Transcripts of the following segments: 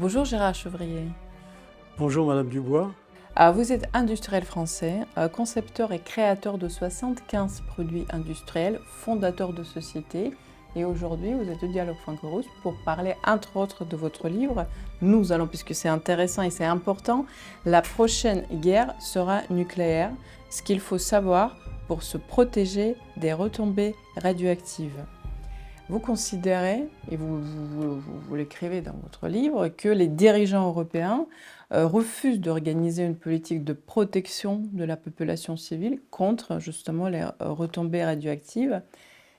Bonjour Gérard Chevrier. Bonjour Madame Dubois. Vous êtes industriel français, concepteur et créateur de 75 produits industriels, fondateur de sociétés. Et aujourd'hui, vous êtes au Dialogue.Chorus pour parler, entre autres, de votre livre. Nous allons, puisque c'est intéressant et c'est important, la prochaine guerre sera nucléaire. Ce qu'il faut savoir pour se protéger des retombées radioactives. Vous considérez, et vous l'écrivez dans votre livre, que les dirigeants européens refusent d'organiser une politique de protection de la population civile contre justement les retombées radioactives.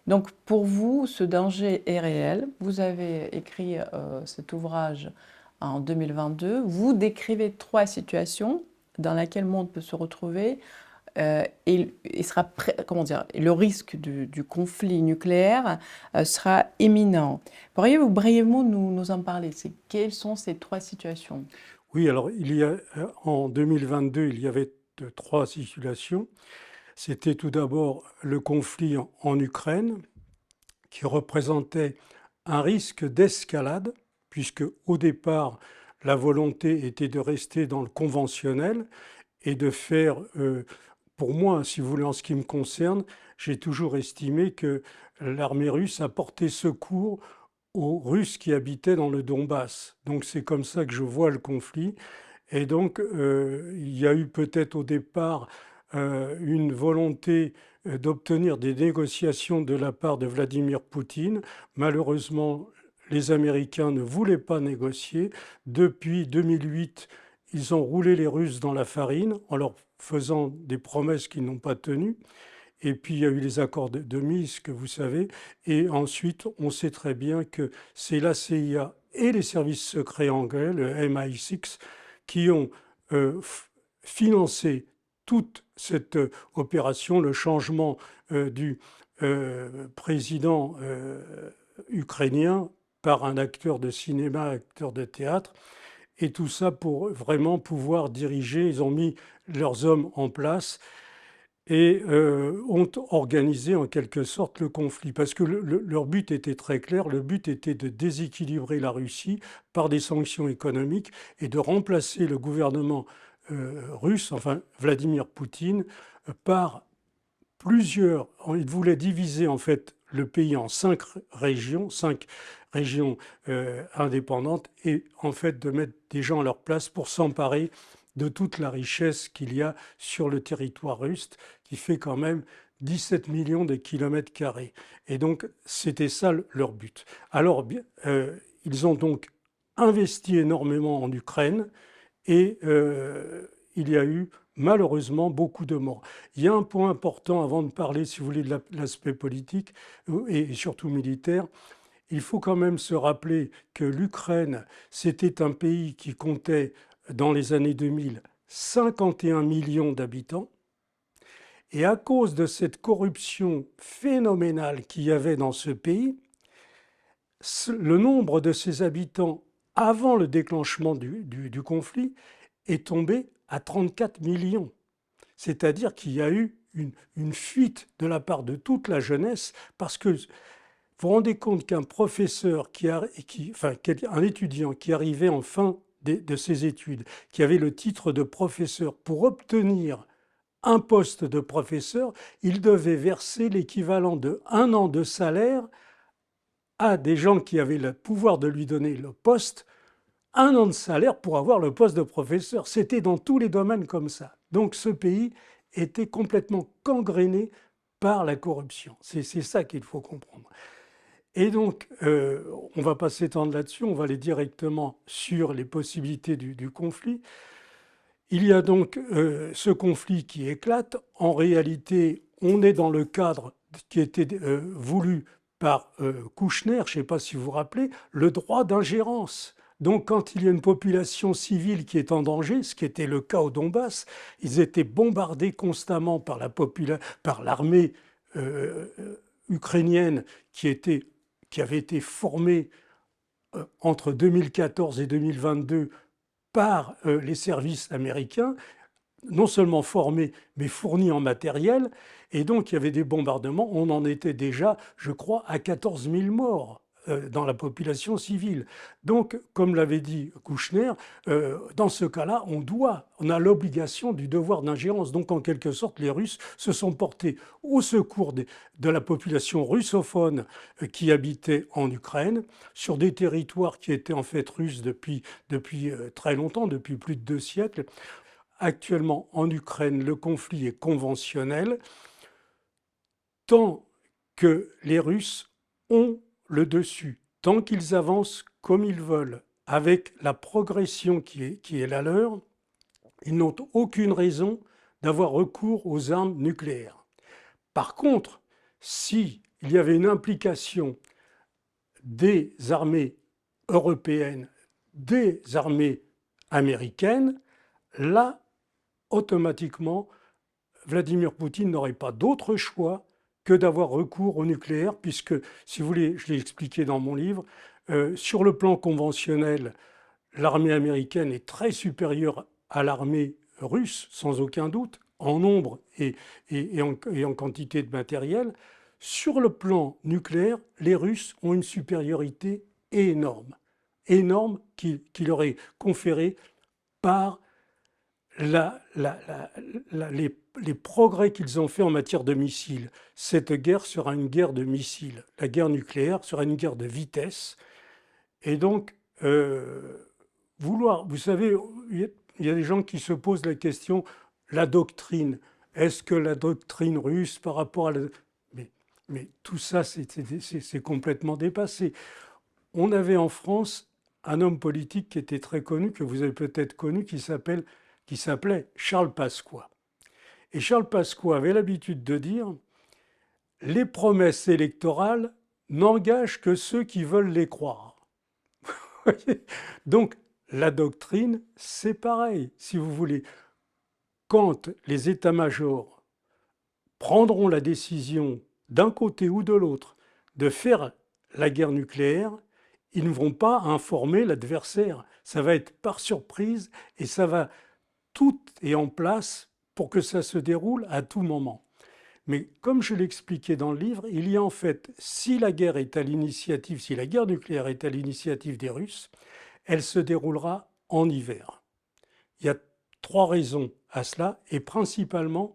Donc pour vous, ce danger est réel. Vous avez écrit cet ouvrage en 2022. Vous décrivez 3 situations dans lesquelles le monde peut se retrouver. Le risque du conflit nucléaire sera imminent. Pourriez-vous brièvement nous en parler? Quelles sont ces 3 situations? Oui, alors en 2022, il y avait 3 situations. C'était tout d'abord le conflit en Ukraine, qui représentait un risque d'escalade, puisque au départ, la volonté était de rester dans le conventionnel et de faire, pour moi, si vous voulez, en ce qui me concerne, j'ai toujours estimé que l'armée russe apportait secours aux Russes qui habitaient dans le Donbass. Donc c'est comme ça que je vois le conflit. Et donc il y a eu peut-être au départ une volonté d'obtenir des négociations de la part de Vladimir Poutine. Malheureusement, les Américains ne voulaient pas négocier. Depuis 2008, ils ont roulé les Russes dans la farine en leur faisant des promesses qu'ils n'ont pas tenues. Et puis il y a eu les accords de Minsk, vous savez. Et ensuite, on sait très bien que c'est la CIA et les services secrets anglais, le MI6, qui ont financé toute cette opération, le changement du président ukrainien par un acteur de cinéma, acteur de théâtre. Et tout ça pour vraiment pouvoir diriger. Ils ont mis leurs hommes en place et ont organisé en quelque sorte le conflit. Parce que leur but était très clair, le but était de déséquilibrer la Russie par des sanctions économiques et de remplacer le gouvernement russe, enfin Vladimir Poutine, par plusieurs. Ils voulaient diviser en fait le pays en 5 régions, 5 régions indépendantes, et en fait de mettre des gens à leur place pour s'emparer de toute la richesse qu'il y a sur le territoire russe, qui fait quand même 17 millions de kilomètres carrés. Et donc, c'était ça leur but. Alors, ils ont donc investi énormément en Ukraine et il y a eu malheureusement beaucoup de morts. Il y a un point important avant de parler, si vous voulez, de l'aspect politique et surtout militaire. Il faut quand même se rappeler que l'Ukraine, c'était un pays qui comptait dans les années 2000 51 millions d'habitants. Et à cause de cette corruption phénoménale qu'il y avait dans ce pays, le nombre de ses habitants avant le déclenchement du conflit est tombé à 34 millions. C'est-à-dire qu'il y a eu une fuite de la part de toute la jeunesse, parce que vous vous rendez compte qu'un professeur, un étudiant qui arrivait en fin de ses études, qui avait le titre de professeur, pour obtenir un poste de professeur, il devait verser l'équivalent de 1 an de salaire à des gens qui avaient le pouvoir de lui donner le poste, 1 an de salaire pour avoir le poste de professeur. C'était dans tous les domaines comme ça. Donc ce pays était complètement gangréné par la corruption. C'est ça qu'il faut comprendre. Et donc, on ne va pas s'étendre là-dessus, on va aller directement sur les possibilités du conflit. Il y a donc ce conflit qui éclate. En réalité, on est dans le cadre qui était voulu par Kouchner, je ne sais pas si vous vous rappelez, le droit d'ingérence. Donc quand il y a une population civile qui est en danger, ce qui était le cas au Donbass, ils étaient bombardés constamment par l'armée ukrainienne qui avait été formée entre 2014 et 2022 par les services américains, non seulement formés, mais fournis en matériel. Et donc, il y avait des bombardements. On en était déjà, je crois, à 14 000 morts dans la population civile. Donc, comme l'avait dit Kouchner, dans ce cas-là, on a l'obligation du devoir d'ingérence. Donc, en quelque sorte, les Russes se sont portés au secours de la population russophone qui habitait en Ukraine, sur des territoires qui étaient en fait russes depuis très longtemps, depuis plus de 2 siècles. Actuellement, en Ukraine, le conflit est conventionnel, tant que les Russes ont le dessus, tant qu'ils avancent comme ils veulent, avec la progression qui est la leur, ils n'ont aucune raison d'avoir recours aux armes nucléaires. Par contre, s'il y avait une implication des armées européennes, des armées américaines, là, automatiquement, Vladimir Poutine n'aurait pas d'autre choix que d'avoir recours au nucléaire, puisque, si vous voulez, je l'ai expliqué dans mon livre, sur le plan conventionnel, l'armée américaine est très supérieure à l'armée russe, sans aucun doute, en nombre et en quantité de matériel. Sur le plan nucléaire, les Russes ont une supériorité énorme, énorme qui leur est conférée par les progrès qu'ils ont faits en matière de missiles. Cette guerre sera une guerre de missiles. La guerre nucléaire sera une guerre de vitesse. Et donc, vous savez, il y a des gens qui se posent la question, la doctrine. Est-ce que la doctrine russe par rapport à la... Mais tout ça, c'est complètement dépassé. On avait en France un homme politique qui était très connu, que vous avez peut-être connu, qui s'appelait Charles Pasqua. Et Charles Pasqua avait l'habitude de dire « Les promesses électorales n'engagent que ceux qui veulent les croire ». Donc, la doctrine, c'est pareil. Si vous voulez, quand les états-majors prendront la décision, d'un côté ou de l'autre, de faire la guerre nucléaire, ils ne vont pas informer l'adversaire. Ça va être par surprise et tout est en place pour que ça se déroule à tout moment. Mais comme je l'expliquais dans le livre, il y a en fait, si la guerre nucléaire est à l'initiative des Russes, elle se déroulera en hiver. Il y a 3 raisons à cela, et principalement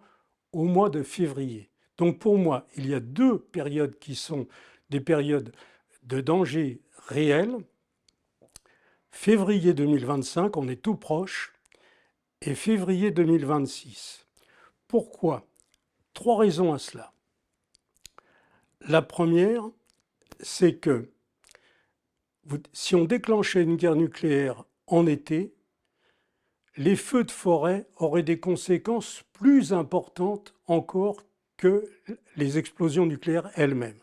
au mois de février. Donc pour moi, il y a 2 périodes qui sont des périodes de danger réel. Février 2025, on est tout proche, et février 2026. Pourquoi ? 3 raisons à cela. La première, c'est que si on déclenchait une guerre nucléaire en été, les feux de forêt auraient des conséquences plus importantes encore que les explosions nucléaires elles-mêmes.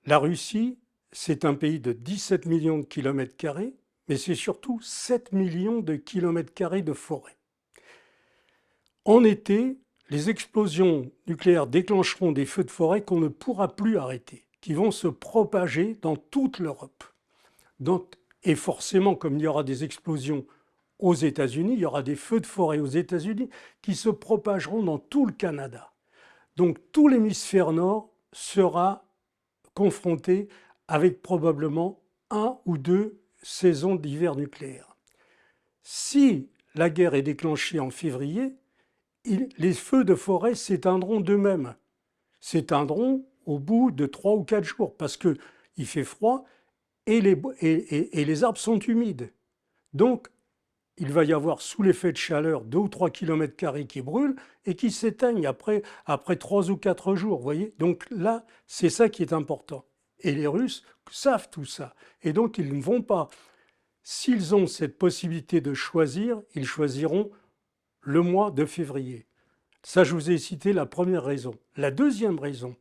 La Russie, c'est un pays de 17 millions de kilomètres carrés, mais c'est surtout 7 millions de kilomètres carrés de forêt. En été, les explosions nucléaires déclencheront des feux de forêt qu'on ne pourra plus arrêter, qui vont se propager dans toute l'Europe. Et forcément, comme il y aura des explosions aux États-Unis, il y aura des feux de forêt aux États-Unis qui se propageront dans tout le Canada. Donc tout l'hémisphère nord sera confronté avec probablement 1 ou 2 saisons d'hiver nucléaire. Si la guerre est déclenchée en février, les feux de forêt s'éteindront d'eux-mêmes. S'éteindront au bout de 3 ou 4 jours parce qu'il fait froid et les arbres sont humides. Donc, il va y avoir sous l'effet de chaleur 2 ou 3 km² qui brûlent et qui s'éteignent après 3 ou 4 jours. Voyez. Donc là, c'est ça qui est important. Et les Russes savent tout ça. Et donc, ils ne vont pas. S'ils ont cette possibilité de choisir, ils choisiront le mois de février. Ça, je vous ai cité la première raison. La deuxième raison,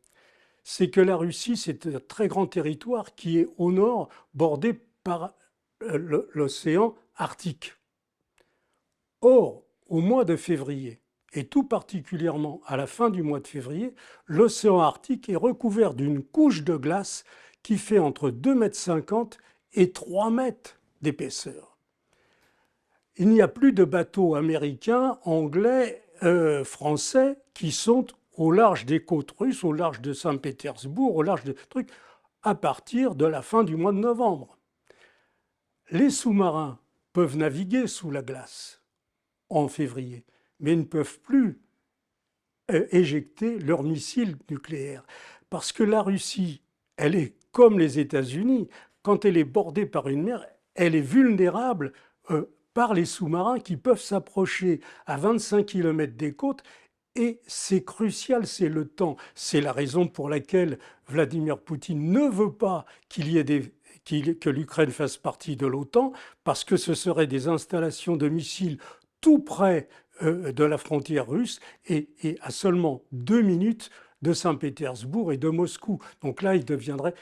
c'est que la Russie, c'est un très grand territoire qui est au nord, bordé par l'océan Arctique. Or, au mois de février, et tout particulièrement à la fin du mois de février, l'océan Arctique est recouvert d'une couche de glace qui fait entre 2,50 m et 3 mètres d'épaisseur. Il n'y a plus de bateaux américains, anglais, français qui sont au large des côtes russes, au large de Saint-Pétersbourg, au large de trucs. à partir de la fin du mois de novembre. Les sous-marins peuvent naviguer sous la glace en février, mais ne peuvent plus éjecter leurs missiles nucléaires. Parce que la Russie, elle est comme les États-Unis, quand elle est bordée par une mer, elle est vulnérable par les sous-marins qui peuvent s'approcher à 25 km des côtes. Et c'est crucial, c'est le temps. C'est la raison pour laquelle Vladimir Poutine ne veut pas que l'Ukraine fasse partie de l'OTAN, parce que ce seraient des installations de missiles tout près de la frontière russe et à seulement 2 minutes de Saint-Pétersbourg et de Moscou. Donc là, il deviendrait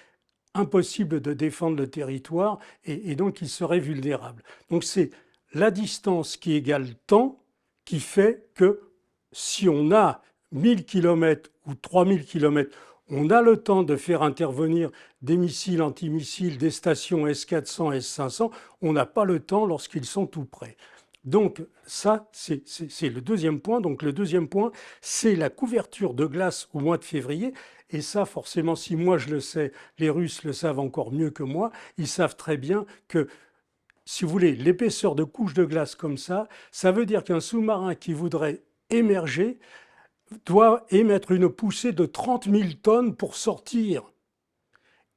impossible de défendre le territoire et donc il serait vulnérable. Donc c'est la distance qui égale temps qui fait que si on a 1000 km ou 3000 km, on a le temps de faire intervenir des missiles antimissiles, des stations S-400, S-500, on n'a pas le temps lorsqu'ils sont tout près. Donc ça, c'est le deuxième point. Donc le deuxième point, c'est la couverture de glace au mois de février. Et ça, forcément, si moi je le sais, les Russes le savent encore mieux que moi. Ils savent très bien que, si vous voulez, l'épaisseur de couches de glace comme ça veut dire qu'un sous-marin qui voudrait émerger doit émettre une poussée de 30 000 tonnes pour sortir.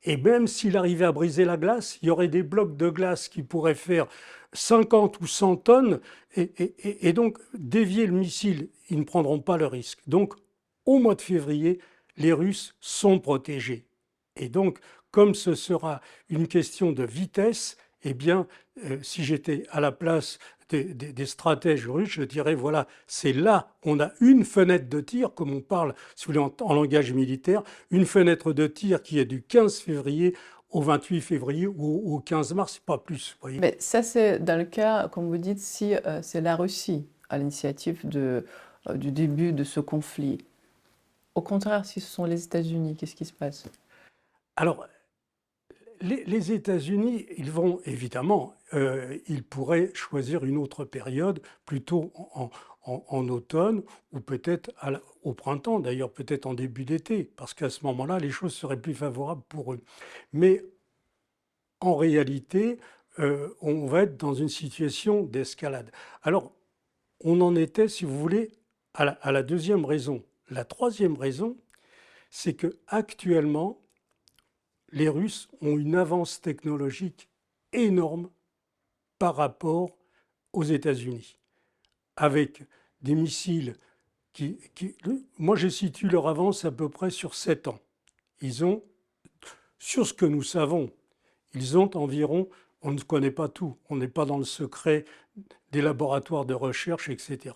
Et même s'il arrivait à briser la glace, il y aurait des blocs de glace qui pourraient faire 50 ou 100 tonnes et donc dévier le missile. Ils ne prendront pas le risque. Donc, au mois de février, les Russes sont protégés. Et donc, comme ce sera une question de vitesse, eh bien, si j'étais à la place des stratèges russes, je dirais, voilà, c'est là, on a une fenêtre de tir, comme on parle, si vous voulez, en langage militaire, une fenêtre de tir qui est du 15 février au 28 février ou au 15 mars, pas plus. Voyez. Mais ça, c'est dans le cas, comme vous dites, si c'est la Russie à l'initiative du début de ce conflit. Au contraire, si ce sont les États-Unis, qu'est-ce qui se passe? Alors, les États-Unis, ils vont évidemment, ils pourraient choisir une autre période, plutôt en automne ou peut-être au printemps, d'ailleurs peut-être en début d'été, parce qu'à ce moment-là, les choses seraient plus favorables pour eux. Mais en réalité, on va être dans une situation d'escalade. Alors, on en était, si vous voulez, à la deuxième raison. La troisième raison, c'est que actuellement, les Russes ont une avance technologique énorme par rapport aux États-Unis, avec des missiles moi je situe leur avance à peu près sur 7 ans. Ils ont, sur ce que nous savons, ils ont environ, on ne connaît pas tout, on n'est pas dans le secret des laboratoires de recherche, etc.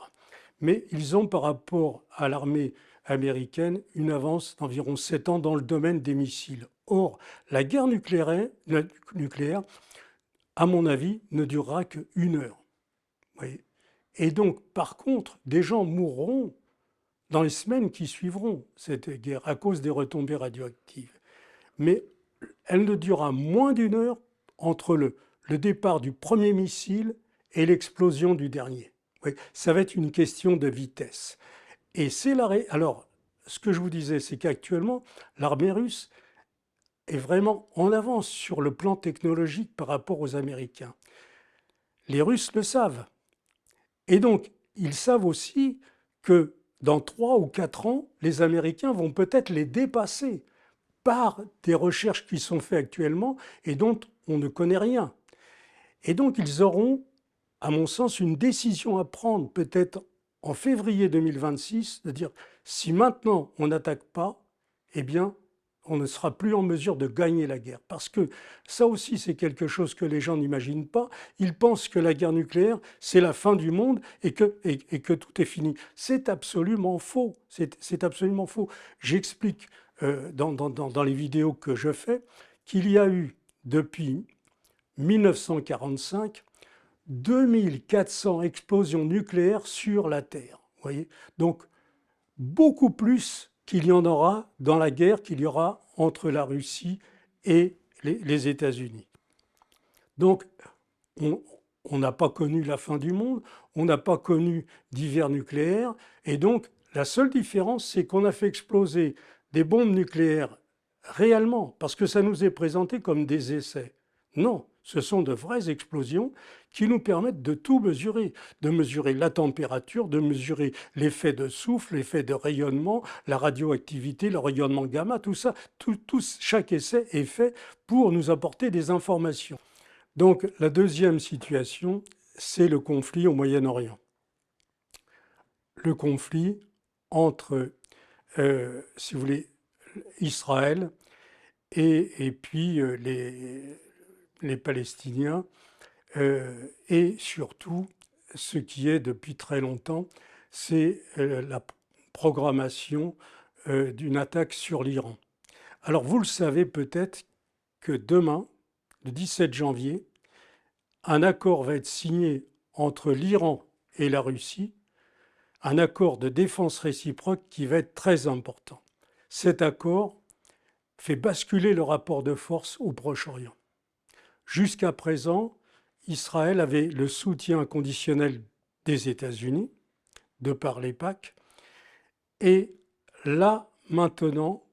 Mais ils ont par rapport à l'armée américaine une avance d'environ 7 ans dans le domaine des missiles. Or, la guerre nucléaire, à mon avis, ne durera qu'1 heure. Voyez. Et donc, par contre, des gens mourront dans les semaines qui suivront cette guerre à cause des retombées radioactives. Mais elle ne durera moins d'1 heure entre le départ du premier missile et l'explosion du dernier. Oui, ça va être une question de vitesse. Et c'est alors, ce que je vous disais, c'est qu'actuellement, l'armée russe est vraiment en avance sur le plan technologique par rapport aux Américains. Les Russes le savent. Et donc, ils savent aussi que dans 3 ou 4 ans, les Américains vont peut-être les dépasser par des recherches qui sont faites actuellement et dont on ne connaît rien. Et donc, ils auront, à mon sens, une décision à prendre, peut-être en février 2026, de dire si maintenant on n'attaque pas, eh bien, on ne sera plus en mesure de gagner la guerre. Parce que ça aussi, c'est quelque chose que les gens n'imaginent pas. Ils pensent que la guerre nucléaire, c'est la fin du monde et que tout est fini. C'est absolument faux. C'est absolument faux. J'explique dans les vidéos que je fais qu'il y a eu, depuis 1945, 2400 explosions nucléaires sur la Terre. Vous voyez ? Donc, beaucoup plus qu'il y en aura dans la guerre qu'il y aura entre la Russie et les États-Unis. Donc, on n'a pas connu la fin du monde, on n'a pas connu d'hiver nucléaire, et donc la seule différence, c'est qu'on a fait exploser des bombes nucléaires réellement, parce que ça nous est présenté comme des essais. Non, ce sont de vraies explosions qui nous permettent de tout mesurer, de mesurer la température, de mesurer l'effet de souffle, l'effet de rayonnement, la radioactivité, le rayonnement gamma, tout ça, chaque essai est fait pour nous apporter des informations. Donc la deuxième situation, c'est le conflit au Moyen-Orient. Le conflit entre, si vous voulez, Israël et puis les Palestiniens, et surtout, ce qui est depuis très longtemps, c'est la programmation d'une attaque sur l'Iran. Alors vous le savez peut-être que demain, le 17 janvier, un accord va être signé entre l'Iran et la Russie, un accord de défense réciproque qui va être très important. Cet accord fait basculer le rapport de force au Proche-Orient. Jusqu'à présent, Israël avait le soutien conditionnel des États-Unis, de par les PAC, et là, maintenant,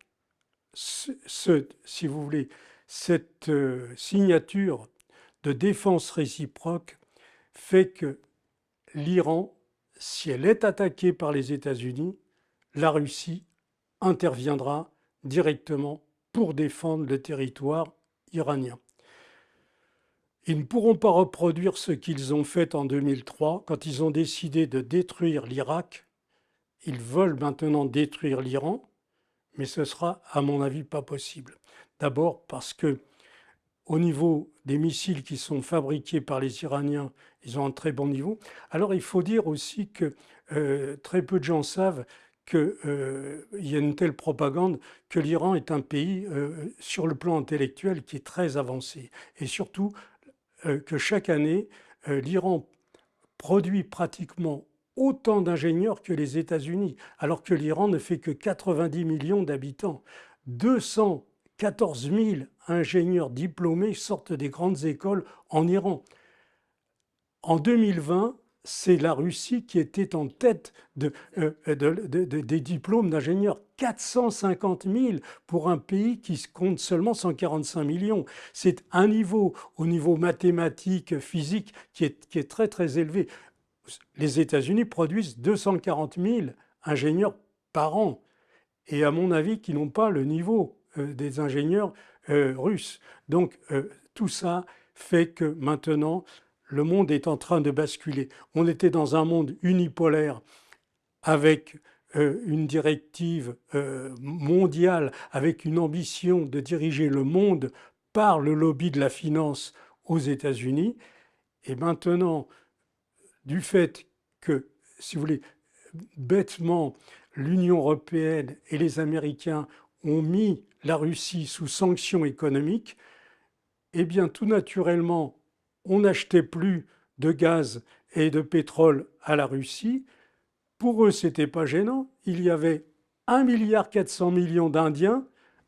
si vous voulez, cette signature de défense réciproque fait que l'Iran, si elle est attaquée par les États-Unis, la Russie interviendra directement pour défendre le territoire iranien. Ils ne pourront pas reproduire ce qu'ils ont fait en 2003 quand ils ont décidé de détruire l'Irak. Ils veulent maintenant détruire l'Iran, mais ce sera, à mon avis, pas possible. D'abord parce que, au niveau des missiles qui sont fabriqués par les Iraniens, ils ont un très bon niveau. Alors il faut dire aussi que très peu de gens savent qu'il y a une telle propagande que l'Iran est un pays sur le plan intellectuel qui est très avancé. Et surtout que chaque année, l'Iran produit pratiquement autant d'ingénieurs que les États-Unis, alors que l'Iran ne fait que 90 millions d'habitants. 214 000 ingénieurs diplômés sortent des grandes écoles en Iran. En 2020, c'est la Russie qui était en tête des diplômes d'ingénieurs. 450 000 pour un pays qui compte seulement 145 millions. C'est un niveau, au niveau mathématique, physique, qui est très très élevé. Les États-Unis produisent 240 000 ingénieurs par an, et à mon avis, qui n'ont pas le niveau des ingénieurs russes. Donc tout ça fait que maintenant, le monde est en train de basculer. On était dans un monde unipolaire avec une directive mondiale, avec une ambition de diriger le monde par le lobby de la finance aux États-Unis. Et maintenant, du fait que, si vous voulez, bêtement, l'Union européenne et les Américains ont mis la Russie sous sanctions économiques, eh bien, tout naturellement, on n'achetait plus de gaz et de pétrole à la Russie. Pour eux, ce n'était pas gênant. Il y avait 1,4 milliard d'Indiens,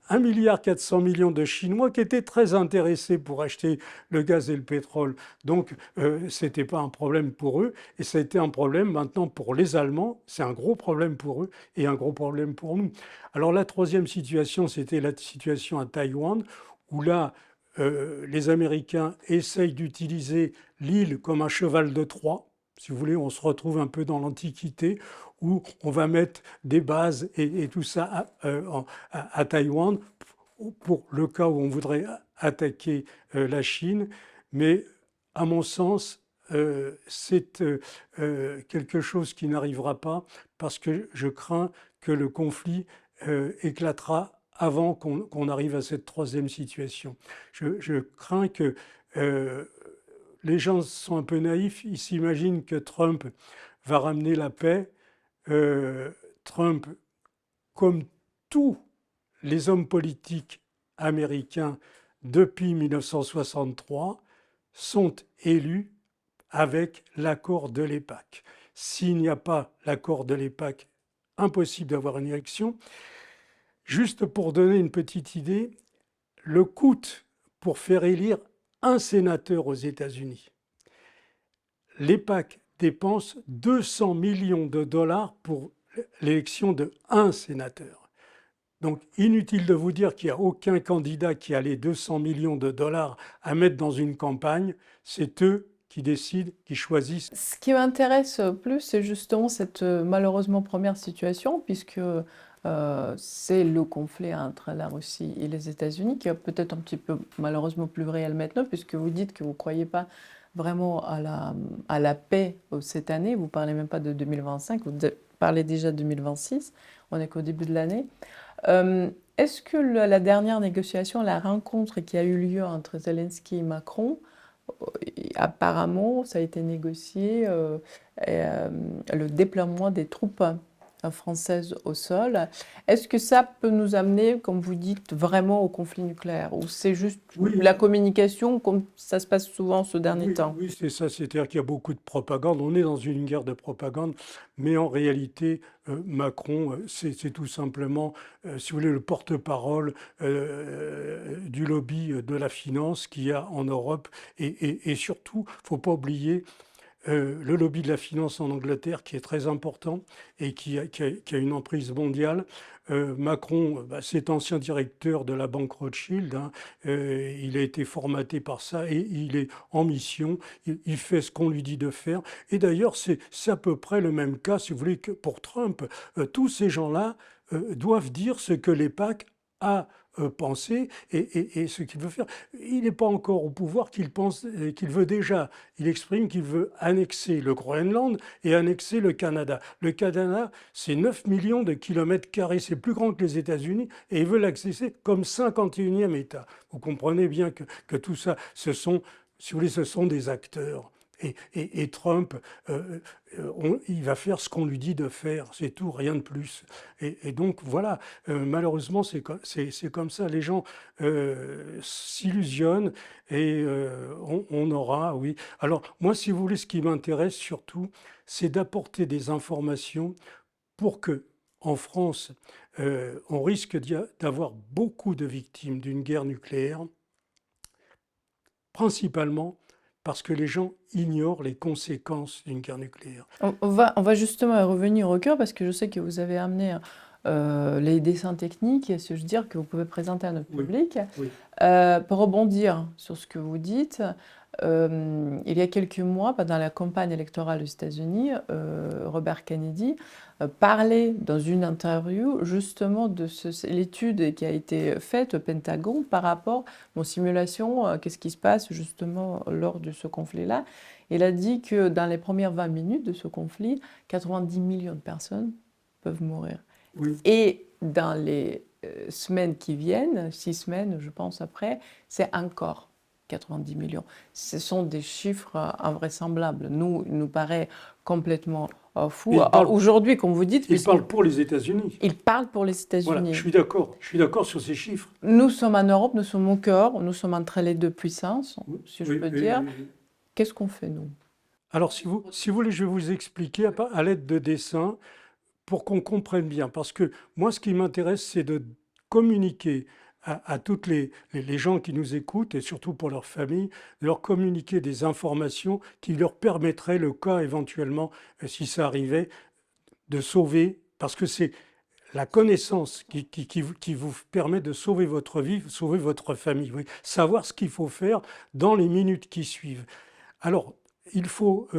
1,4 milliard de Chinois qui étaient très intéressés pour acheter le gaz et le pétrole. Donc, ce n'était pas un problème pour eux. Et ça a été un problème maintenant pour les Allemands. C'est un gros problème pour eux et un gros problème pour nous. Alors, la troisième situation, c'était la situation à Taïwan, où là, les Américains essayent d'utiliser l'île comme un cheval de Troie. Si vous voulez, on se retrouve un peu dans l'Antiquité, où on va mettre des bases et tout ça à Taïwan pour le cas où on voudrait attaquer la Chine. Mais à mon sens, c'est quelque chose qui n'arrivera pas parce que je crains que le conflit éclatera avant qu'on arrive à cette troisième situation. Je crains que les gens sont un peu naïfs, ils s'imaginent que Trump va ramener la paix. Trump, comme tous les hommes politiques américains depuis 1963, sont élus avec l'accord de l'EPAC. S'il n'y a pas l'accord de l'EPAC, impossible d'avoir une élection. Juste pour donner une petite idée, le coût pour faire élire un sénateur aux États-Unis, l'EPAC dépense 200 millions de dollars pour l'élection de un sénateur. Donc, inutile de vous dire qu'il n'y a aucun candidat qui a les 200 millions de dollars à mettre dans une campagne. C'est eux qui décident, qui choisissent. Ce qui m'intéresse plus, c'est justement cette malheureusement première situation, puisque c'est le conflit entre la Russie et les États-Unis, qui est peut-être un petit peu malheureusement plus réel maintenant, puisque vous dites que vous ne croyez pas vraiment à la paix cette année. Vous ne parlez même pas de 2025, vous parlez déjà de 2026. On n'est qu'au début de l'année. Est-ce que la dernière négociation, la rencontre qui a eu lieu entre Zelensky et Macron, apparemment, ça a été négocié le déploiement des troupes françaises au sol. Est-ce que ça peut nous amener, comme vous dites, vraiment au conflit nucléaire? Ou c'est juste Oui, la communication, comme ça se passe souvent ce dernier temps? oui, c'est ça. C'est-à-dire qu'il y a beaucoup de propagande. On est dans une guerre de propagande, mais en réalité, Macron, c'est tout simplement, si vous voulez, le porte-parole du lobby de la finance qu'il y a en Europe. Et surtout, il ne faut pas oublier le lobby de la finance en Angleterre qui est très important et qui a une emprise mondiale. Macron, c'est ancien directeur de la banque Rothschild, hein, il a été formaté par ça et il est en mission, il fait ce qu'on lui dit de faire. Et d'ailleurs, c'est à peu près le même cas, si vous voulez, que pour Trump. Tous ces gens-là doivent dire ce que l'EPAC a pensé et ce qu'il veut faire. Il n'est pas encore au pouvoir qu'il pense, qu'il veut déjà. Il exprime qu'il veut annexer le Groenland et annexer le Canada. Le Canada, c'est 9 millions de kilomètres carrés, c'est plus grand que les États-Unis, et il veut l'accéder comme 51e État. Vous comprenez bien que tout ça, ce sont, si vous voulez, ce sont des acteurs. Et Trump, il va faire ce qu'on lui dit de faire, c'est tout, rien de plus. Et donc voilà, malheureusement c'est comme ça, les gens s'illusionnent et on aura, oui. Alors moi, si vous voulez, ce qui m'intéresse surtout, c'est d'apporter des informations pour que, en France, on risque d'avoir beaucoup de victimes d'une guerre nucléaire, principalement parce que les gens ignorent les conséquences d'une guerre nucléaire. On va justement revenir au cœur parce que je sais que vous avez amené les dessins techniques, si je veux dire, que vous pouvez présenter à notre public. Oui. Pour rebondir sur ce que vous dites, il y a quelques mois, pendant la campagne électorale aux États-Unis, Robert Kennedy parlait dans une interview justement de l'étude qui a été faite au Pentagone par rapport aux simulations, qu'est-ce qui se passe justement lors de ce conflit-là. Il a dit que dans les premières 20 minutes de ce conflit, 90 millions de personnes peuvent mourir. Oui. Et dans les semaines qui viennent, 6 semaines, je pense après, c'est encore 90 millions. Ce sont des chiffres invraisemblables. Il nous paraît complètement fou. Aujourd'hui, comme vous dites... Il parle pour les États-Unis. Il parle pour les États-Unis. Voilà, je suis d'accord sur ces chiffres. Nous sommes en Europe, nous sommes au cœur, nous sommes entre les deux puissances, si je peux dire. Qu'est-ce qu'on fait, nous? Alors, si vous voulez, je vais vous expliquer à l'aide de dessins pour qu'on comprenne bien. Parce que moi, ce qui m'intéresse, c'est de communiquer à toutes les gens qui nous écoutent, et surtout pour leurs familles, de leur communiquer des informations qui leur permettraient, le cas éventuellement, si ça arrivait, de sauver, parce que c'est la connaissance qui vous permet de sauver votre vie, sauver votre famille, oui. Savoir ce qu'il faut faire dans les minutes qui suivent. Alors, il faut,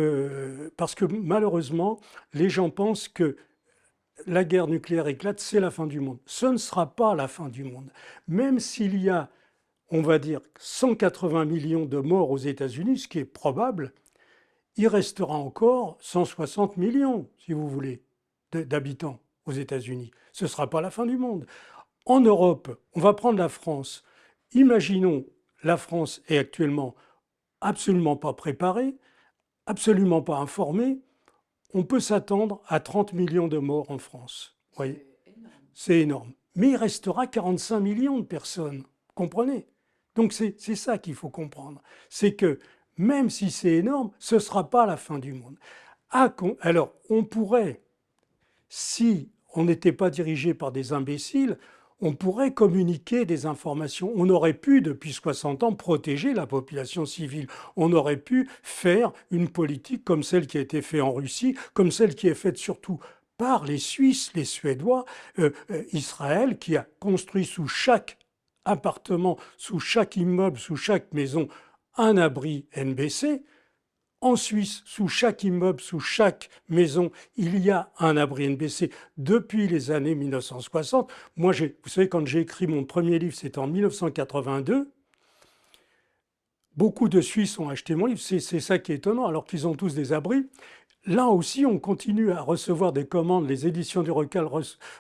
parce que malheureusement, les gens pensent que la guerre nucléaire éclate, c'est la fin du monde. Ce ne sera pas la fin du monde. Même s'il y a, on va dire, 180 millions de morts aux États-Unis, ce qui est probable, il restera encore 160 millions, si vous voulez, d'habitants aux États-Unis. Ce ne sera pas la fin du monde. En Europe, on va prendre la France. Imaginons, la France est actuellement absolument pas préparée, absolument pas informée. On peut s'attendre à 30 millions de morts en France. Vous voyez, c'est énorme. Mais il restera 45 millions de personnes. Vous comprenez? Donc c'est ça qu'il faut comprendre. C'est que même si c'est énorme, ce ne sera pas la fin du monde. Alors, on pourrait, si on n'était pas dirigé par des imbéciles, on pourrait communiquer des informations. On aurait pu, depuis 60 ans, protéger la population civile. On aurait pu faire une politique comme celle qui a été faite en Russie, comme celle qui est faite surtout par les Suisses, les Suédois, Israël, qui a construit sous chaque appartement, sous chaque immeuble, sous chaque maison, un abri NBC. En Suisse, sous chaque immeuble, sous chaque maison, il y a un abri NBC depuis les années 1960. Moi, vous savez, quand j'ai écrit mon premier livre, c'était en 1982. Beaucoup de Suisses ont acheté mon livre. C'est ça qui est étonnant, alors qu'ils ont tous des abris. Là aussi, on continue à recevoir des commandes. Les éditions du Recal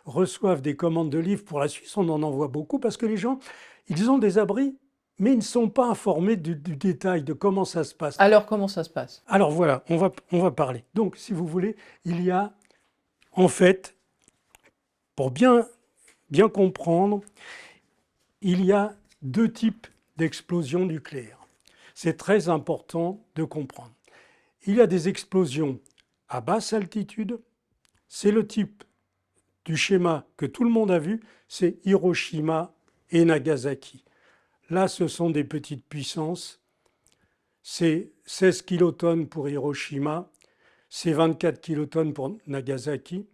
reçoivent des commandes de livres pour la Suisse. On en envoie beaucoup parce que les gens, ils ont des abris, mais ils ne sont pas informés du détail de comment ça se passe. Alors, comment ça se passe? Alors voilà, on va parler. Donc, si vous voulez, il y a, en fait, pour bien comprendre, il y a deux types d'explosions nucléaires. C'est très important de comprendre. Il y a des explosions à basse altitude. C'est le type du schéma que tout le monde a vu, c'est Hiroshima et Nagasaki. Là, ce sont des petites puissances. C'est 16 kilotonnes pour Hiroshima, c'est 24 kilotonnes pour Nagasaki.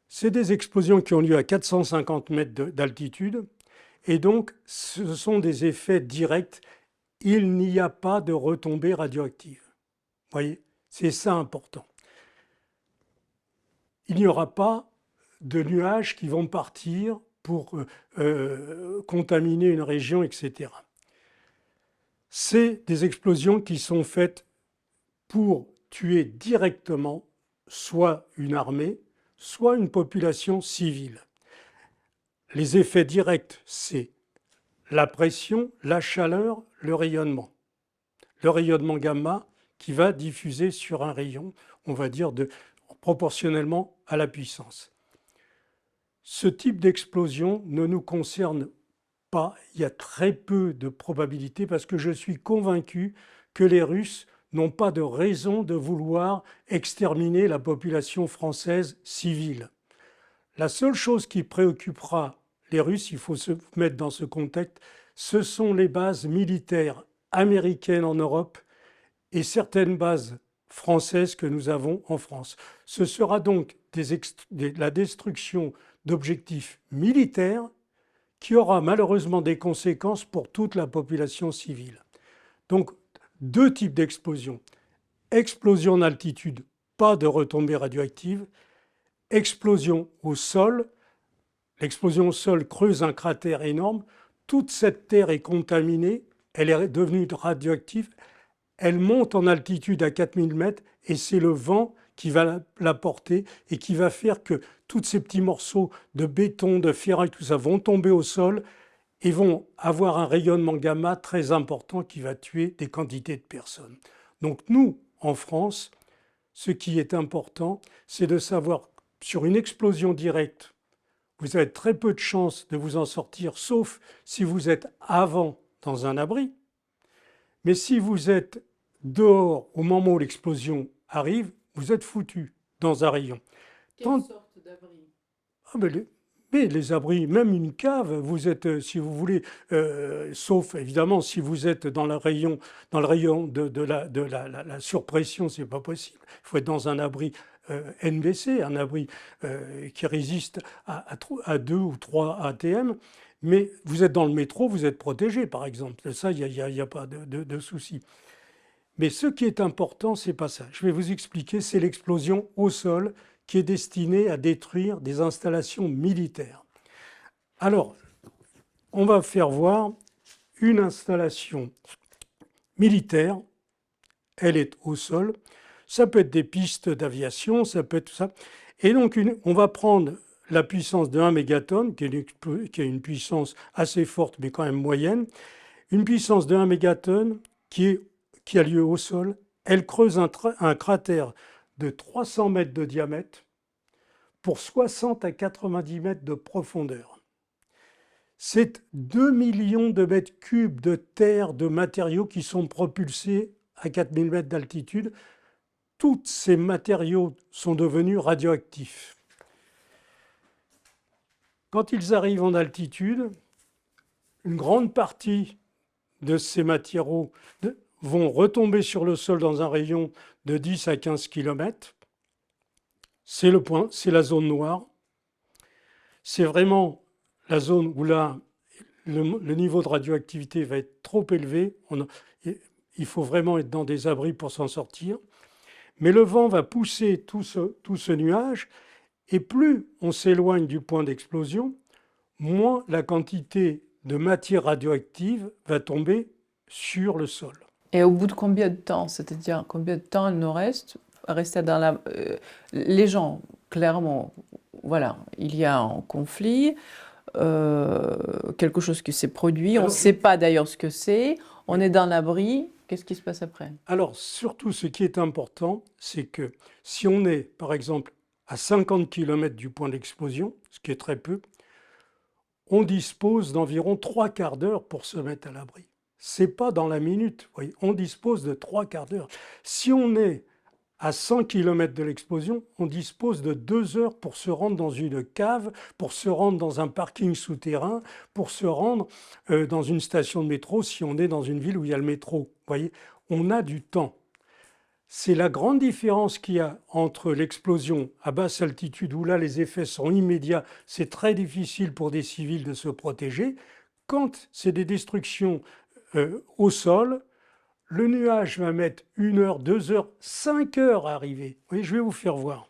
C'est des explosions qui ont lieu à 450 mètres d'altitude. Et donc, ce sont des effets directs. Il n'y a pas de retombées radioactives. Vous voyez, c'est ça important. Il n'y aura pas de nuages qui vont partir pour contaminer une région, etc. C'est des explosions qui sont faites pour tuer directement soit une armée, soit une population civile. Les effets directs, c'est la pression, la chaleur, le rayonnement. Le rayonnement gamma qui va diffuser sur un rayon, on va dire, proportionnellement à la puissance. Ce type d'explosion ne nous concerne pas. Il y a très peu de probabilités parce que je suis convaincu que les Russes n'ont pas de raison de vouloir exterminer la population française civile. La seule chose qui préoccupera les Russes, il faut se mettre dans ce contexte, ce sont les bases militaires américaines en Europe et certaines bases françaises que nous avons en France. Ce sera donc la destruction d'objectifs militaires qui aura malheureusement des conséquences pour toute la population civile. Donc, deux types d'explosions. Explosion en altitude, pas de retombées radioactives. Explosion au sol. L'explosion au sol creuse un cratère énorme. Toute cette terre est contaminée, elle est devenue radioactive. Elle monte en altitude à 4000 mètres et c'est le vent qui va la porter et qui va faire que tous ces petits morceaux de béton, de ferraille, tout ça vont tomber au sol et vont avoir un rayonnement gamma très important qui va tuer des quantités de personnes. Donc nous, en France, ce qui est important, c'est de savoir sur une explosion directe, vous avez très peu de chances de vous en sortir, sauf si vous êtes avant dans un abri. Mais si vous êtes dehors au moment où l'explosion arrive, vous êtes foutu dans un rayon. Quelle sorte d'abri? Mais les abris, même une cave, vous êtes, si vous voulez, sauf évidemment si vous êtes dans le rayon de la surpression, c'est pas possible. Il faut être dans un abri NBC, un abri qui résiste à 2 ou 3 ATM. Mais vous êtes dans le métro, vous êtes protégé, par exemple. Ça, il n'y a pas de souci. Mais ce qui est important, c'est pas ça. Je vais vous expliquer, c'est l'explosion au sol qui est destinée à détruire des installations militaires. Alors, on va faire voir une installation militaire. Elle est au sol. Ça peut être des pistes d'aviation, ça peut être tout ça. Et donc, on va prendre la puissance de 1 mégatonne, qui est une puissance assez forte, mais quand même moyenne. Une puissance de 1 mégatonne qui a lieu au sol. Elle creuse un cratère de 300 mètres de diamètre pour 60 à 90 mètres de profondeur. C'est 2 millions de mètres cubes de terre, de matériaux qui sont propulsés à 4000 mètres d'altitude. Tous ces matériaux sont devenus radioactifs. Quand ils arrivent en altitude, une grande partie de ces matériaux vont retomber sur le sol dans un rayon de 10 à 15 km. c'est le point, c'est la zone noire. C'est vraiment la zone où là, le niveau de radioactivité va être trop élevé. Il faut vraiment être dans des abris pour s'en sortir. Mais le vent va pousser tout ce nuage, et plus on s'éloigne du point d'explosion, moins la quantité de matière radioactive va tomber sur le sol. Et au bout de combien de temps? C'est-à-dire combien de temps il nous reste à rester dans la... les gens, clairement, voilà, il y a un conflit, quelque chose qui s'est produit, on ne sait pas d'ailleurs ce que c'est, on est dans l'abri, qu'est-ce qui se passe après? Alors, surtout, ce qui est important, c'est que si on est, par exemple, à 50 km du point d'explosion, ce qui est très peu, on dispose d'environ 3/4 d'heure pour se mettre à l'abri. Ce n'est pas dans la minute, vous voyez, on dispose de 3/4 d'heure. Si on est à 100 km de l'explosion, on dispose de 2 heures pour se rendre dans une cave, pour se rendre dans un parking souterrain, pour se rendre dans une station de métro si on est dans une ville où il y a le métro. Vous voyez, on a du temps. C'est la grande différence qu'il y a entre l'explosion à basse altitude, où là les effets sont immédiats, c'est très difficile pour des civils de se protéger. Quand c'est des destructions au sol, le nuage va mettre 1 heure, 2 heures, 5 heures à arriver. Oui, je vais vous faire voir.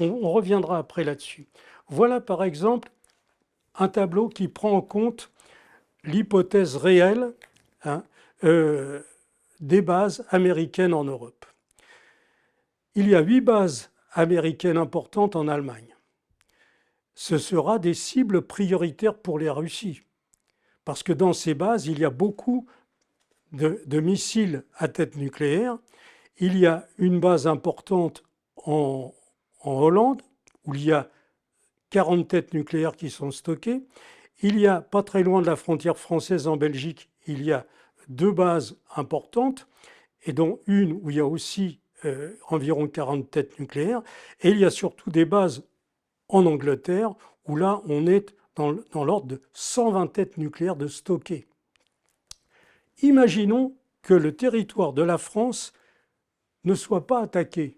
On reviendra après là-dessus. Voilà par exemple un tableau qui prend en compte l'hypothèse réelle des bases américaines en Europe. Il y a 8 bases américaines importantes en Allemagne. Ce sera des cibles prioritaires pour la Russie, parce que dans ces bases, il y a beaucoup de missiles à tête nucléaire. Il y a une base importante en Hollande, où il y a 40 têtes nucléaires qui sont stockées. Il y a, pas très loin de la frontière française en Belgique, il y a 2 bases importantes, et dont une où il y a aussi environ 40 têtes nucléaires. Et il y a surtout des bases en Angleterre, où là, on est dans l'ordre de 120 têtes nucléaires de stockées. Imaginons que le territoire de la France ne soit pas attaqué.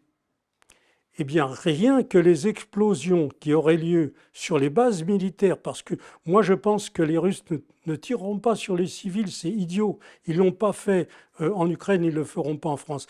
Eh bien, rien que les explosions qui auraient lieu sur les bases militaires, parce que moi je pense que les Russes ne tireront pas sur les civils, c'est idiot. Ils ne l'ont pas fait en Ukraine, ils ne le feront pas en France.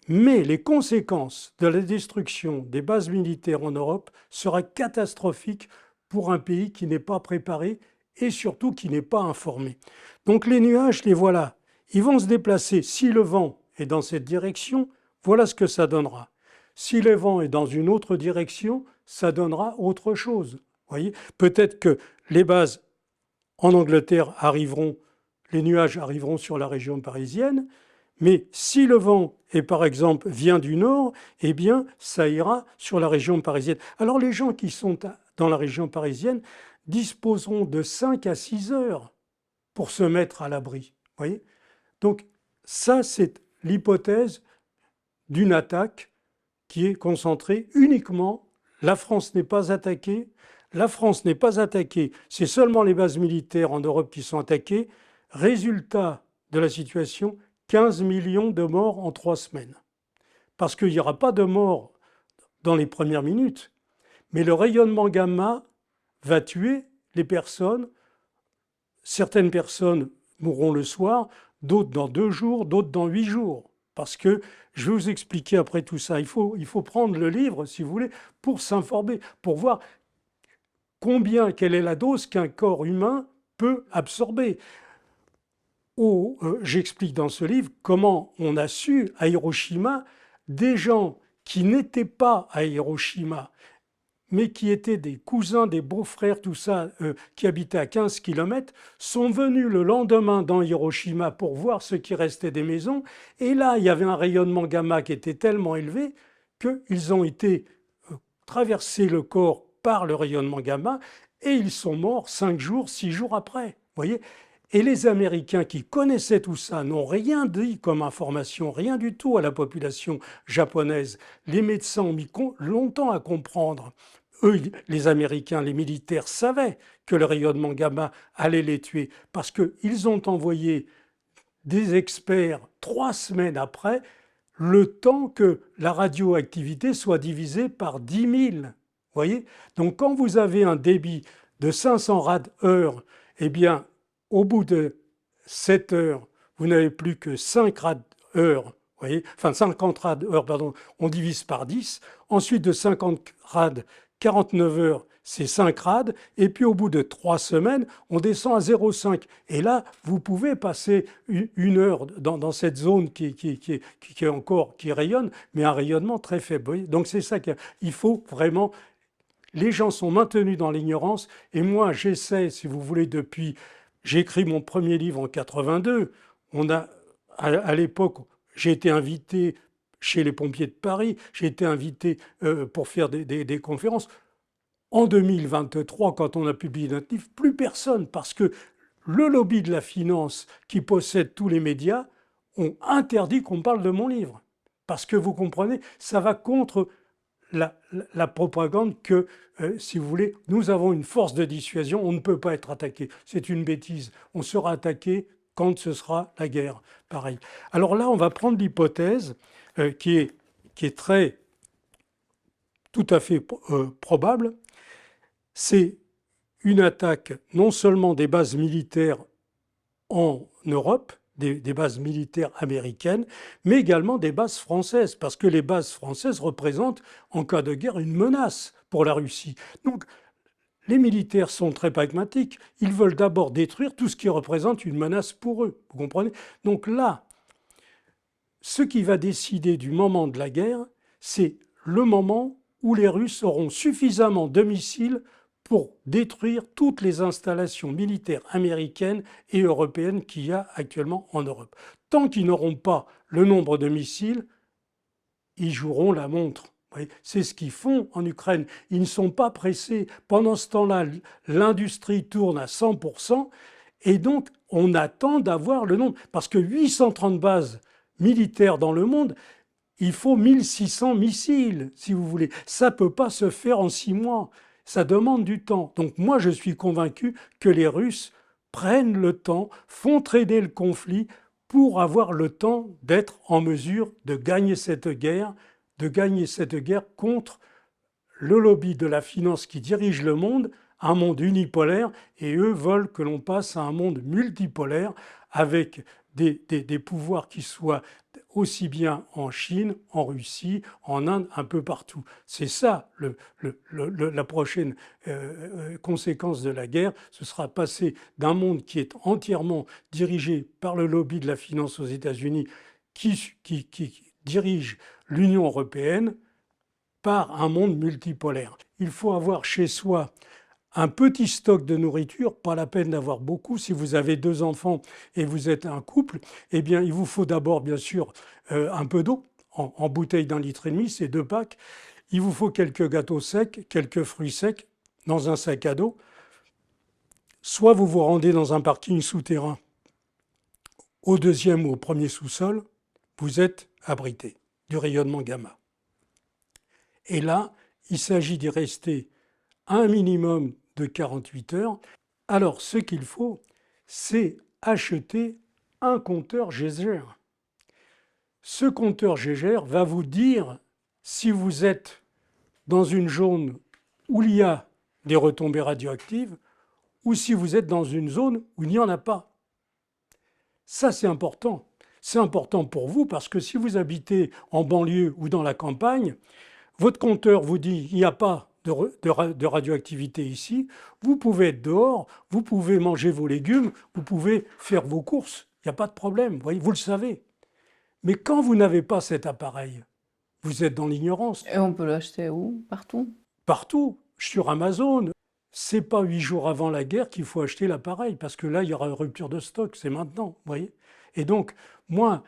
Mais les conséquences de la destruction des bases militaires en Europe seraient catastrophiques pour un pays qui n'est pas préparé et surtout qui n'est pas informé. Donc les nuages, les voilà. Ils vont se déplacer. Si le vent est dans cette direction, voilà ce que ça donnera. Si le vent est dans une autre direction, ça donnera autre chose. Voyez, peut-être que les bases en Angleterre arriveront, les nuages arriveront sur la région parisienne, mais si le vent est, par exemple, vient du nord, eh bien, ça ira sur la région parisienne. Alors les gens qui sont dans la région parisienne disposeront de 5 à 6 heures pour se mettre à l'abri. Voyez ? Donc ça, c'est l'hypothèse d'une attaque qui est concentrée uniquement. La France n'est pas attaquée. La France n'est pas attaquée. C'est seulement les bases militaires en Europe qui sont attaquées. Résultat de la situation, 15 millions de morts en 3 semaines. Parce qu'il n'y aura pas de morts dans les premières minutes, mais le rayonnement gamma va tuer les personnes. Certaines personnes mourront le soir, d'autres dans 2 jours, d'autres dans 8 jours. Parce que, je vais vous expliquer après tout ça, il faut prendre le livre, si vous voulez, pour s'informer, pour voir quelle est la dose qu'un corps humain peut absorber. J'explique dans ce livre comment on a su, à Hiroshima, des gens qui n'étaient pas à Hiroshima, mais qui étaient des cousins, des beaux-frères, tout ça, qui habitaient à 15 km, sont venus le lendemain dans Hiroshima pour voir ce qui restait des maisons. Et là, il y avait un rayonnement gamma qui était tellement élevé qu'ils ont été traversés le corps par le rayonnement gamma et ils sont morts 5 jours, 6 jours après. Voyez ? Et les Américains qui connaissaient tout ça n'ont rien dit comme information, rien du tout à la population japonaise. Les médecins ont mis longtemps à comprendre. Eux, les Américains, les militaires savaient que le rayonnement gamma allait les tuer parce qu'ils ont envoyé des experts 3 semaines après le temps que la radioactivité soit divisée par 10 000. Vous voyez? Donc quand vous avez un débit de 500 rad-heures, eh bien, au bout de 7 heures, vous n'avez plus que 5 rad-heures. Voyez, enfin 50 rad-heures, pardon, on divise par 10. Ensuite de 50 rad, 49 heures, c'est 5 rad. Et puis au bout de 3 semaines, on descend à 0,5. Et là, vous pouvez passer une heure dans cette zone qui encore qui rayonne, mais un rayonnement très faible. Voyez, donc c'est ça qu'il faut vraiment. Les gens sont maintenus dans l'ignorance. Et moi, j'essaie, si vous voulez, depuis. J'ai écrit mon premier livre en 82. On a, à l'époque, j'ai été invité chez les pompiers de Paris, j'ai été invité pour faire des conférences. En 2023, quand on a publié notre livre, plus personne, parce que le lobby de la finance qui possède tous les médias ont interdit qu'on parle de mon livre. Parce que vous comprenez, ça va contre la propagande que, si vous voulez, nous avons une force de dissuasion, on ne peut pas être attaqué. C'est une bêtise. On sera attaqué quand ce sera la guerre. Pareil. Alors là, on va prendre l'hypothèse qui est très, tout à fait probable. C'est une attaque non seulement des bases militaires en Europe, des bases militaires américaines, mais également des bases françaises, parce que les bases françaises représentent, en cas de guerre, une menace pour la Russie. Donc, les militaires sont très pragmatiques. Ils veulent d'abord détruire tout ce qui représente une menace pour eux. Vous comprenez? Donc là, ce qui va décider du moment de la guerre, c'est le moment où les Russes auront suffisamment de missiles pour détruire toutes les installations militaires américaines et européennes qu'il y a actuellement en Europe. Tant qu'ils n'auront pas le nombre de missiles, ils joueront la montre. C'est ce qu'ils font en Ukraine. Ils ne sont pas pressés. Pendant ce temps-là, l'industrie tourne à 100%, et donc on attend d'avoir le nombre. Parce que 830 bases militaires dans le monde, il faut 1600 missiles, si vous voulez. Ça ne peut pas se faire en 6 mois. Ça demande du temps. Donc moi, je suis convaincu que les Russes prennent le temps, font traîner le conflit pour avoir le temps d'être en mesure de gagner cette guerre contre le lobby de la finance qui dirige le monde, un monde unipolaire, et eux veulent que l'on passe à un monde multipolaire avec des pouvoirs qui soient aussi bien en Chine, en Russie, en Inde, un peu partout. C'est ça la prochaine conséquence de la guerre. Ce sera passer d'un monde qui est entièrement dirigé par le lobby de la finance aux États-Unis, qui dirige l'Union européenne, par un monde multipolaire. Il faut avoir chez soi un petit stock de nourriture, pas la peine d'avoir beaucoup. Si vous avez 2 enfants et vous êtes un couple, eh bien, il vous faut d'abord, bien sûr, un peu d'eau, en bouteille d'1,5 litre, c'est 2 packs. Il vous faut quelques gâteaux secs, quelques fruits secs dans un sac à dos. Soit vous vous rendez dans un parking souterrain, au 2e ou au 1er sous-sol, vous êtes abrité du rayonnement gamma. Et là, il s'agit d'y rester un minimum de 48 heures. Alors, ce qu'il faut, c'est acheter un compteur Geiger. Ce compteur Geiger va vous dire si vous êtes dans une zone où il y a des retombées radioactives ou si vous êtes dans une zone où il n'y en a pas. Ça, c'est important. C'est important pour vous parce que si vous habitez en banlieue ou dans la campagne, votre compteur vous dit il n'y a pas de radioactivité ici, vous pouvez être dehors, vous pouvez manger vos légumes, vous pouvez faire vos courses, il n'y a pas de problème, vous le savez. Mais quand vous n'avez pas cet appareil, vous êtes dans l'ignorance. Et on peut l'acheter où? Partout? Partout, sur Amazon. C'est pas 8 jours avant la guerre qu'il faut acheter l'appareil, parce que là, il y aura une rupture de stock, c'est maintenant, vous voyez. Et donc, moi,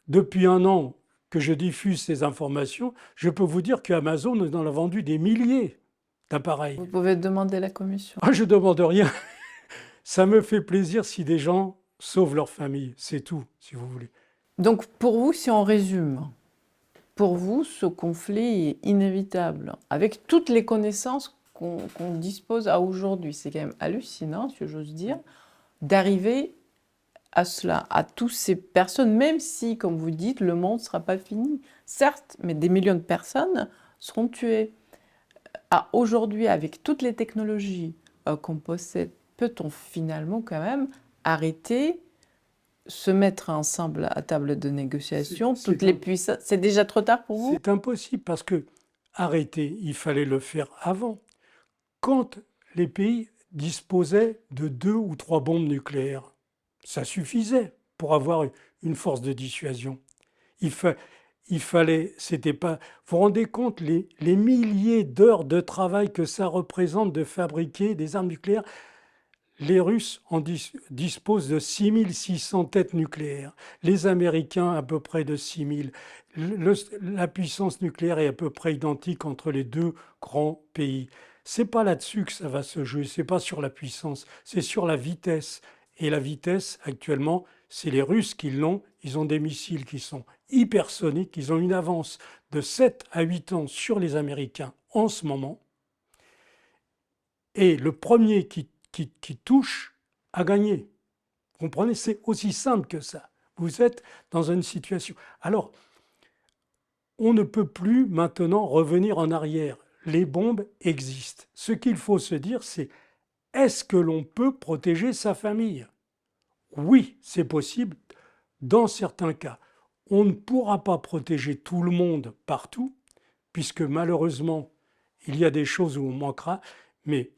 depuis 1 an, que je diffuse ces informations, je peux vous dire qu'Amazon en a vendu des milliers d'appareils. Vous pouvez demander la commission. Ah, je ne demande rien. Ça me fait plaisir si des gens sauvent leur famille. C'est tout, si vous voulez. Donc, pour vous, si on résume, pour vous, ce conflit est inévitable. Avec toutes les connaissances qu'on dispose à aujourd'hui, c'est quand même hallucinant, si j'ose dire, d'arriver à cela, à toutes ces personnes, même si, comme vous dites, le monde ne sera pas fini. Certes, mais des millions de personnes seront tuées. Aujourd'hui, avec toutes les technologies qu'on possède, peut-on finalement quand même arrêter, se mettre ensemble à table de négociation, toutes les puissances? C'est déjà trop tard pour vous? C'est impossible parce que arrêter, il fallait le faire avant. Quand les pays disposaient de 2 ou 3 bombes nucléaires, ça suffisait pour avoir une force de dissuasion. Il fallait, c'était pas. Vous vous rendez compte les milliers d'heures de travail que ça représente de fabriquer des armes nucléaires? Les Russes disposent de 6600 têtes nucléaires, les Américains à peu près de 6000. La puissance nucléaire est à peu près identique entre les deux grands pays. C'est pas là-dessus que ça va se jouer, c'est pas sur la puissance, c'est sur la vitesse. Et la vitesse, actuellement, c'est les Russes qui l'ont. Ils ont des missiles qui sont hypersoniques, ils ont une avance de 7 à 8 ans sur les Américains en ce moment. Et le premier qui touche a gagné. Vous comprenez? C'est aussi simple que ça. Vous êtes dans une situation. Alors, on ne peut plus maintenant revenir en arrière. Les bombes existent. Ce qu'il faut se dire, c'est est-ce que l'on peut protéger sa famille? Oui, c'est possible dans certains cas. On ne pourra pas protéger tout le monde partout, puisque malheureusement, il y a des choses où on manquera, mais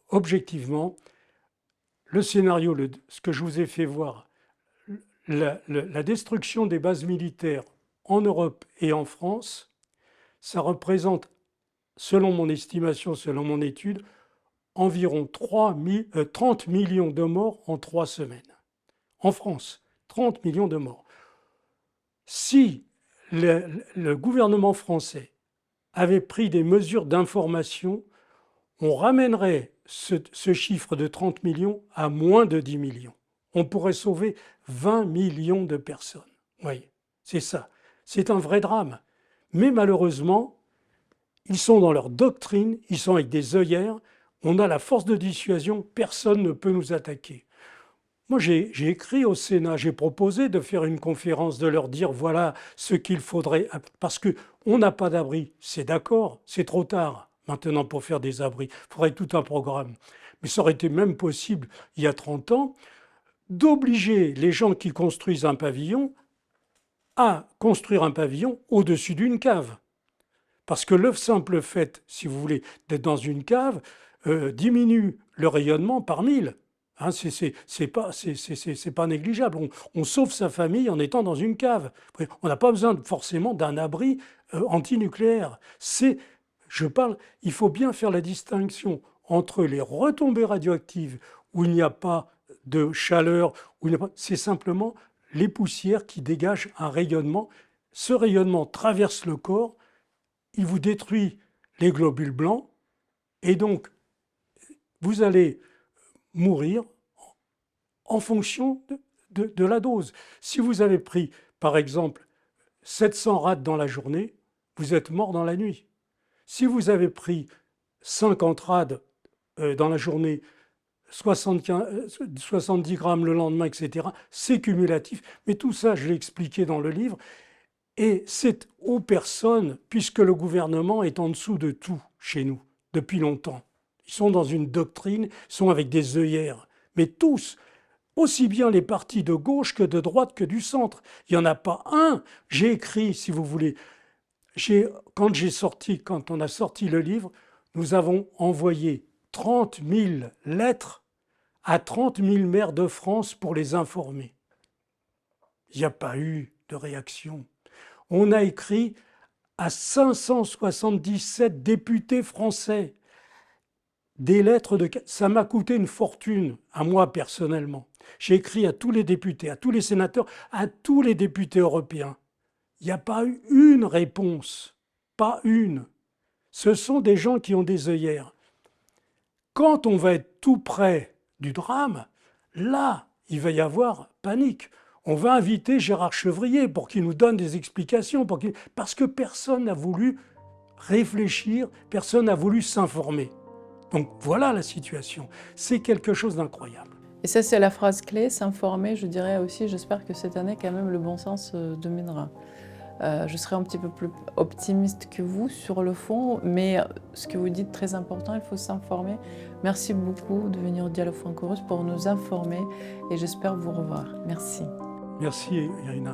objectivement, le scénario, ce que je vous ai fait voir, la destruction des bases militaires en Europe et en France, ça représente, selon mon estimation, selon mon étude, environ 30 millions de morts en 3 semaines. En France, 30 millions de morts. Si le gouvernement français avait pris des mesures d'information, on ramènerait ce chiffre de 30 millions à moins de 10 millions. On pourrait sauver 20 millions de personnes. Oui, c'est ça. C'est un vrai drame. Mais malheureusement, ils sont dans leur doctrine, ils sont avec des œillères. On a la force de dissuasion, personne ne peut nous attaquer. Moi, j'ai écrit au Sénat, j'ai proposé de faire une conférence, de leur dire voilà ce qu'il faudrait, parce qu'on n'a pas d'abri. C'est d'accord, c'est trop tard maintenant pour faire des abris. Il faudrait tout un programme. Mais ça aurait été même possible, il y a 30 ans, d'obliger les gens qui construisent un pavillon à construire un pavillon au-dessus d'une cave. Parce que le simple fait, si vous voulez, d'être dans une cave diminue le rayonnement par 1000. Hein, c'est pas négligeable. On sauve sa famille en étant dans une cave. On n'a pas besoin forcément d'un abri antinucléaire. Il faut bien faire la distinction entre les retombées radioactives où il n'y a pas de chaleur, c'est simplement les poussières qui dégagent un rayonnement. Ce rayonnement traverse le corps, il vous détruit les globules blancs, et donc vous allez mourir en fonction de la dose. Si vous avez pris, par exemple, 700 rad dans la journée, vous êtes mort dans la nuit. Si vous avez pris 50 rad dans la journée, 70 grammes le lendemain, etc., c'est cumulatif. Mais tout ça, je l'ai expliqué dans le livre. Et c'est aux personnes, puisque le gouvernement est en dessous de tout chez nous, depuis longtemps. Ils sont dans une doctrine, ils sont avec des œillères. Mais tous, aussi bien les partis de gauche que de droite que du centre. Il n'y en a pas un. J'ai écrit, si vous voulez, quand on a sorti le livre, nous avons envoyé 30 000 lettres à 30 000 maires de France pour les informer. Il n'y a pas eu de réaction. On a écrit à 577 députés français des lettres Ça m'a coûté une fortune, à moi personnellement. J'ai écrit à tous les députés, à tous les sénateurs, à tous les députés européens. Il n'y a pas eu une réponse. Pas une. Ce sont des gens qui ont des œillères. Quand on va être tout près du drame, là, il va y avoir panique. On va inviter Gérard Chevrier pour qu'il nous donne des explications, parce que personne n'a voulu réfléchir, personne n'a voulu s'informer. Donc voilà la situation. C'est quelque chose d'incroyable. Et ça, c'est la phrase clé, s'informer. Je dirais aussi, j'espère que cette année, quand même, le bon sens dominera. Je serai un petit peu plus optimiste que vous sur le fond, mais ce que vous dites très important, il faut s'informer. Merci beaucoup de venir au Dialogue Franco-Russe pour nous informer et j'espère vous revoir. Merci. Merci, Irina.